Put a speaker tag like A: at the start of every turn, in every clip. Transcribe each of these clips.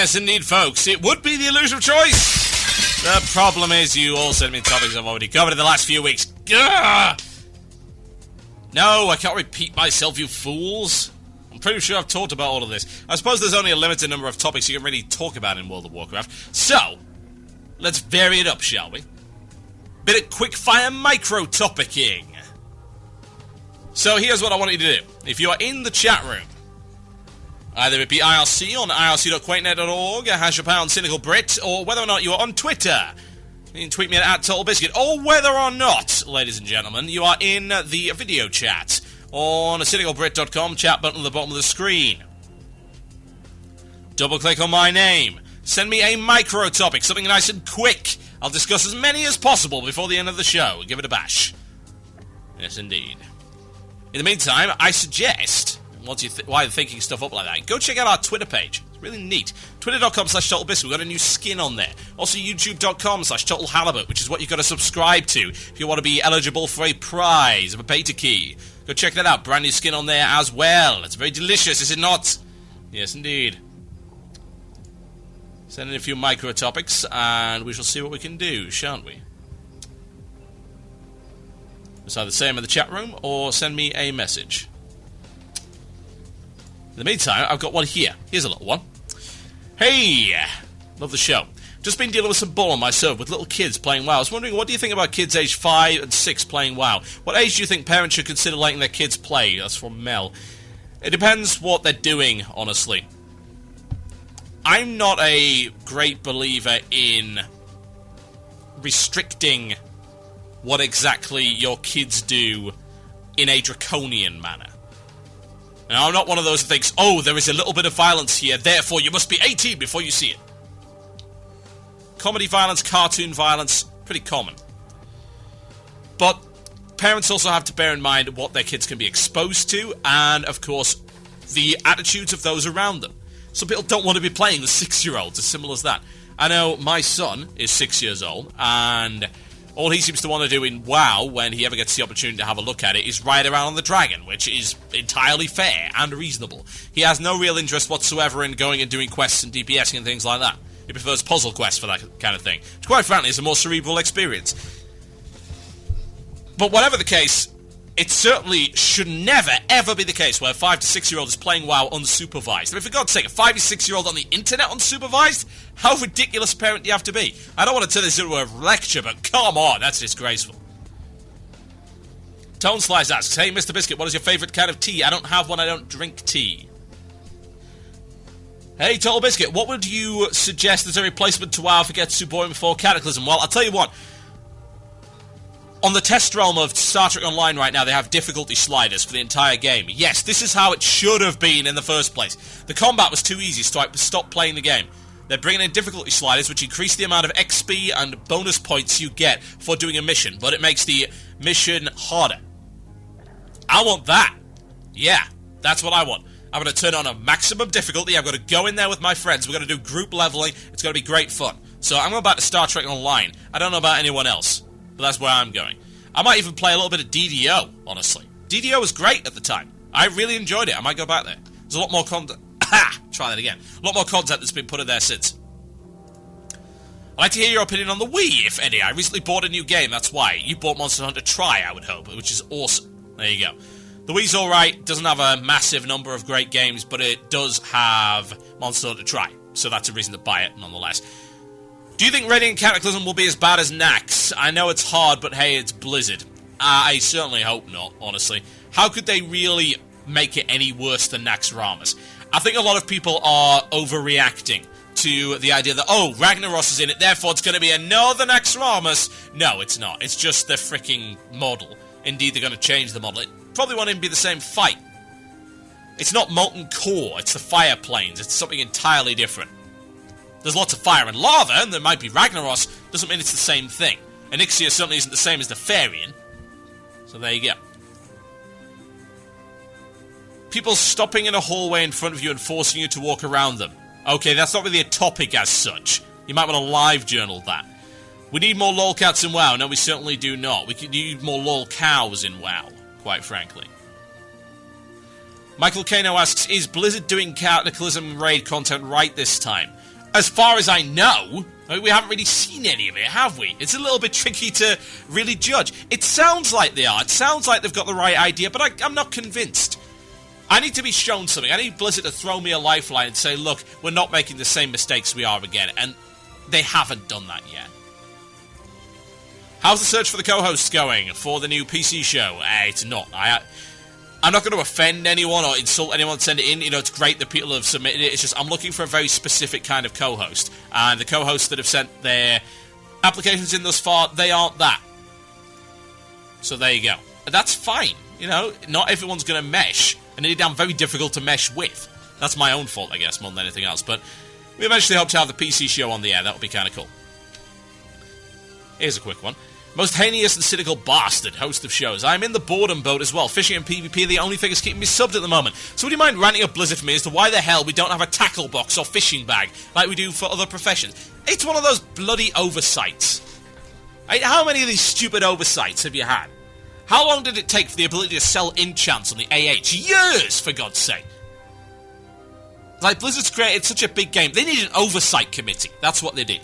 A: Yes, indeed, folks. It would be the illusion of choice. The problem is you all send me topics I've already covered in the last few weeks. Gah! No, I can't repeat myself, you fools. I'm pretty sure I've talked about all of this. I suppose there's only a limited number of topics you can really talk about in World of Warcraft. So, let's vary it up, shall we? Bit of quickfire microtopicking. So here's what I want you to do. If you are in the chat room, either it be IRC on irc.quakenet.org, #pound cynical Brit, or whether or not you are on Twitter, you can tweet me at @TotalBiscuit, or whether or not, ladies and gentlemen, you are in the video chat on cynicalbrit.com, chat button at the bottom of the screen. Double click on my name. Send me a micro topic, something nice and quick. I'll discuss as many as possible before the end of the show. Give it a bash. Yes, indeed. In the meantime, I suggest, while you're thinking stuff up like that, go check out our Twitter page. It's really neat. Twitter.com/TotalBiscuit. We've got a new skin on there. Also, YouTube.com/TotalHalibut, which is what you've got to subscribe to if you want to be eligible for a prize of a beta key. Go check that out. Brand new skin on there as well. It's very delicious, is it not? Yes, indeed. Send in a few micro topics, and we shall see what we can do, shan't we? It's either say them in the chat room, or send me a message. In the meantime, I've got one here. Here's a little one. Hey! Love the show. Just been dealing with some bull on my server with little kids playing WoW. I was wondering, what do you think about kids aged 5 and 6 playing WoW? What age do you think parents should consider letting their kids play? That's from Mel. It depends what they're doing, honestly. I'm not a great believer in restricting what exactly your kids do in a draconian manner. Now, I'm not one of those who thinks, oh, there is a little bit of violence here, therefore you must be 18 before you see it. Comedy violence, cartoon violence, pretty common. But parents also have to bear in mind what their kids can be exposed to, and, of course, the attitudes of those around them. Some people don't want to be playing with 6-year-olds, as simple as that. I know my son is 6 years old, and all he seems to want to do in WoW, when he ever gets the opportunity to have a look at it, is ride around on the dragon, which is entirely fair and reasonable. He has no real interest whatsoever in going and doing quests and DPSing and things like that. He prefers puzzle quests for that kind of thing, which quite frankly is a more cerebral experience. But whatever the case, it certainly should never, ever be the case where a 5 to 6-year-old is playing WoW unsupervised. I mean, for God's sake, a 5 to 6-year-old on the internet unsupervised? How ridiculous a parent do you have to be? I don't want to turn this into a lecture, but come on, that's disgraceful. Tone Slice asks, hey, Mr. Biscuit, what is your favourite kind of tea? I don't have one, I don't drink tea. Hey, Total Biscuit, what would you suggest as a replacement to WoW if it gets too boring before Cataclysm? Well, I'll tell you what. On the test realm of Star Trek Online right now, they have difficulty sliders for the entire game. Yes, this is how it should have been in the first place. The combat was too easy, so I stopped playing the game. They're bringing in difficulty sliders, which increase the amount of XP and bonus points you get for doing a mission, but it makes the mission harder. I want that. Yeah, that's what I want. I'm going to turn on a maximum difficulty. I'm going to go in there with my friends. We're going to do group leveling. It's going to be great fun. So I'm about to Star Trek Online. I don't know about anyone else, but that's where I'm going. I might even play a little bit of DDO, honestly. DDO was great at the time. I really enjoyed it. I might go back there. There's a lot more content. Try that again. A lot more content that's been put in there since. I'd like to hear your opinion on the Wii, if any. I recently bought a new game, that's why. You bought Monster Hunter Tri, I would hope, which is awesome. There you go. The Wii's alright. Doesn't have a massive number of great games, but it does have Monster Hunter Tri. So that's a reason to buy it, nonetheless. Do you think Radiant Cataclysm will be as bad as Nax? I know it's hard, but hey, it's Blizzard. I certainly hope not, honestly. How could they really make it any worse than Naxxramas? I think a lot of people are overreacting to the idea that, oh, Ragnaros is in it, therefore it's going to be another Naxxramas. No, it's not. It's just the freaking model. Indeed, they're going to change the model. It probably won't even be the same fight. It's not Molten Core, it's the Fire Planes. It's something entirely different. There's lots of fire and lava, and there might be Ragnaros. Doesn't mean it's the same thing. Onyxia certainly isn't the same as the Therian. So there you go. People stopping in a hallway in front of you and forcing you to walk around them. Okay, that's not really a topic as such. You might want to live journal that. We need more lolcats in WoW. No, we certainly do not. We need more lolcows in WoW, quite frankly. Michael Kano asks, is Blizzard doing Cataclysm raid content right this time? As far as I know, we haven't really seen any of it, have we? It's a little bit tricky to really judge. It sounds like they are. It sounds like they've got the right idea, but I'm not convinced. I need to be shown something. I need Blizzard to throw me a lifeline and say, look, we're not making the same mistakes we are again. And they haven't done that yet. How's the search for the co-hosts going for the new PC show? It's not. I'm not going to offend anyone or insult anyone to send it in. You know, it's great that people have submitted it. It's just I'm looking for a very specific kind of co-host. And the co-hosts that have sent their applications in thus far, they aren't that. So there you go. That's fine. You know, not everyone's going to mesh. And I'm very difficult to mesh with. That's my own fault, I guess, more than anything else. But we eventually hope to have the PC show on the air. That would be kind of cool. Here's a quick one. Most heinous and cynical bastard, host of shows. I'm in the boredom boat as well. Fishing and PvP are the only things keeping me subbed at the moment. So would you mind ranting up Blizzard for me as to why the hell we don't have a tackle box or fishing bag like we do for other professions? It's one of those bloody oversights. How many of these stupid oversights have you had? How long did it take for the ability to sell enchants on the AH? Years, for God's sake. Like, Blizzard's created such a big game. They need an oversight committee. That's what they did.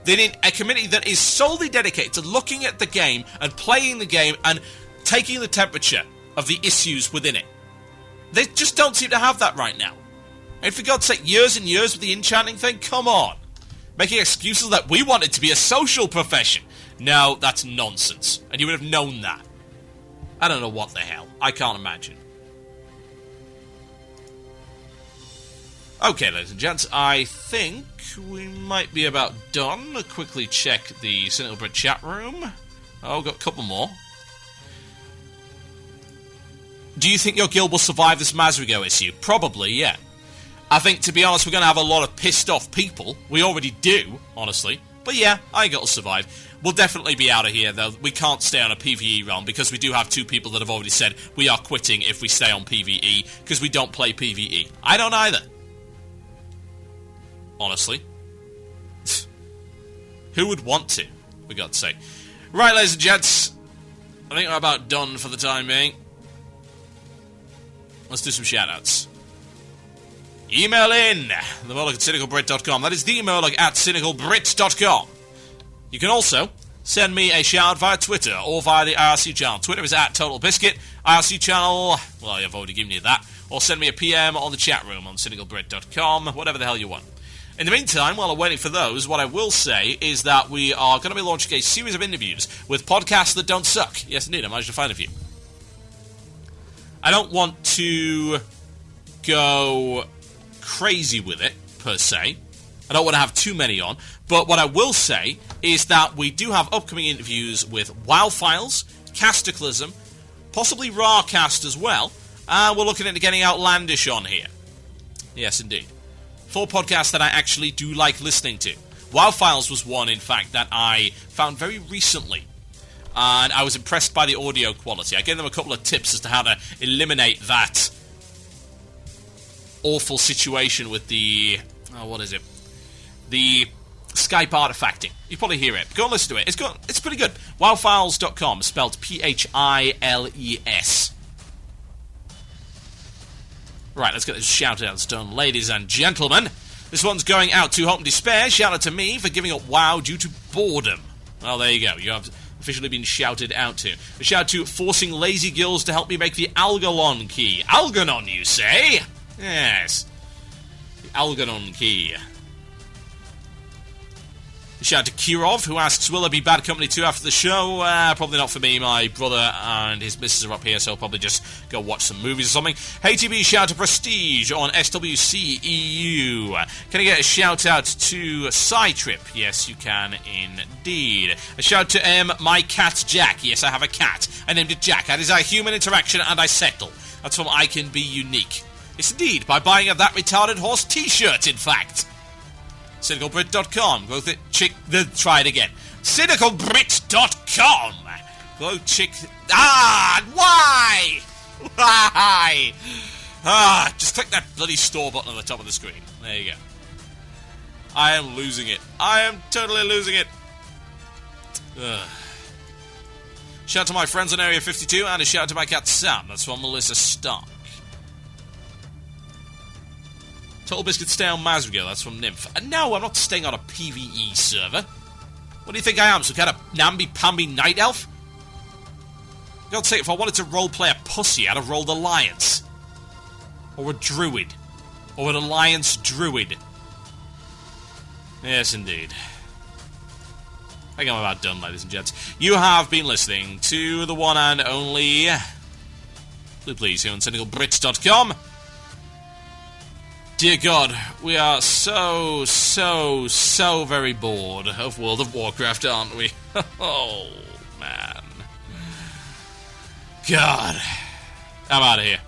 A: They need a committee that is solely dedicated to looking at the game and playing the game and taking the temperature of the issues within it. They just don't seem to have that right now. And for God's sake, years and years with the enchanting thing? Come on. Making excuses that we want it to be a social profession. No, that's nonsense. And you would have known that. I don't know what the hell. I can't imagine. Okay, ladies and gents, I think we might be about done. I'll quickly check the Cynical Brit chat room. Oh, got a couple more. Do you think your guild will survive this Mazrigo issue? Probably, yeah. I think, to be honest, we're going to have a lot of pissed off people. We already do, honestly. But yeah, I think it'll survive. We'll definitely be out of here, though. We can't stay on a PvE realm because we do have two people that have already said we are quitting if we stay on PvE because we don't play PvE. I don't either. Honestly. Who would want to, for God's sake? Right, ladies and gents. I think we're about done for the time being. Let's do some shoutouts. Email in, themurloc at cynicalbrit.com. That is the Murloc at cynicalbrit.com. You can also send me a shout via Twitter or via the IRC channel. Twitter is at Total Biscuit. IRC channel, well, I've already given you that. Or send me a PM on the chat room on cynicalbrit.com, whatever the hell you want. In the meantime, while I'm waiting for those, what I will say is that we are going to be launching a series of interviews with podcasts that don't suck. Yes, indeed, I managed to find a few. I don't want to go crazy with it, per se. I don't want to have too many on. But what I will say is that we do have upcoming interviews with WoW Files, Castaclysm, possibly Rawcast as well, and we're looking into getting Outlandish on here. Yes, indeed. 4 podcasts that I actually do like listening to. WoW Files was one, in fact, that I found very recently. And I was impressed by the audio quality. I gave them a couple of tips as to how to eliminate that awful situation with the... oh, what is it? The Skype artifacting. You probably hear it. Go and listen to it. It's pretty good. Wowfiles.com, spelled P-H-I-L-E-S. Right, let's get this shout-outs done, ladies and gentlemen. This one's going out to Hope and Despair. Shout out to me for giving up WoW due to boredom. Well, there you go. You have officially been shouted out to. A shout out to Forcing Lazy Gills to help me make the Algalon key. Algernon, you say? Yes. The Algernon key. A shout out to Kirov, who asks, will there be Bad Company 2 after the show? Probably not for me. My brother and his missus are up here, so I'll probably just go watch some movies or something. Hey TV, shout out to Prestige on SWC EU. Can I get a shout out to Psytrip? Yes, you can indeed. A shout out to my cat Jack. Yes, I have a cat. I named it Jack. That is our human interaction, and I settle. That's from I Can Be Unique. Yes, indeed, by buying a That Retarded Horse t-shirt, in fact. CynicalBrit.com. Go try it again. CynicalBrit.com. Go chick. Why? Why? Just click that bloody store button on the top of the screen. There you go. I am losing it. I am totally losing it. Shout out to my friends on Area 52 and a shout out to my cat Sam. That's from Melissa Stark. Total Biscuit stay on Masrigal, that's from Nymph. And no, I'm not staying on a PvE server. What do you think I am, some kind of namby-pamby night elf? For God's sake, if I wanted to roleplay a pussy, I'd have rolled Alliance. Or a druid. Or an Alliance druid. Yes, indeed. I think I'm about done, ladies and gents. You have been listening to the one and only Blue Please here on cynicalbrits.com. Dear God, we are so very bored of World of Warcraft, aren't we? Oh, man. God. I'm out of here.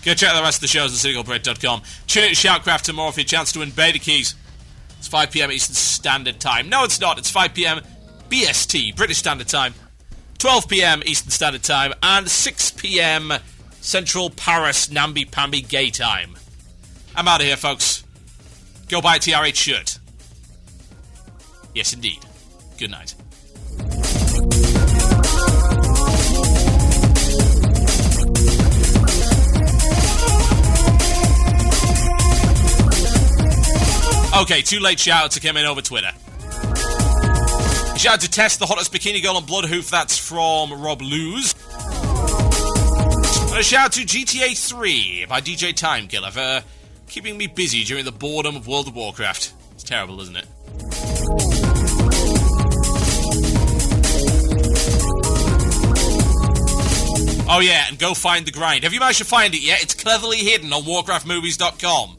A: Go check out the rest of the shows on cynicalbrit.com. Tune in to Shoutcraft tomorrow for your chance to win beta keys. It's 5 p.m. Eastern Standard Time. No, it's not. It's 5 p.m. BST, British Standard Time. 12 p.m. Eastern Standard Time. And 6 p.m. Central Paris Namby-Pamby Gay Time. I'm out of here, folks. Go buy a TRH shirt. Yes, indeed. Good night. Okay, 2 late shout-outs that came in over Twitter. A shout-out to Tess, the hottest bikini girl on Bloodhoof. That's from Rob Luz. And a shout-out to GTA 3 by DJ Timekiller for keeping me busy during the boredom of World of Warcraft. It's terrible, isn't it? Oh yeah, and go find the grind. Have you managed to find it yet? It's cleverly hidden on warcraftmovies.com.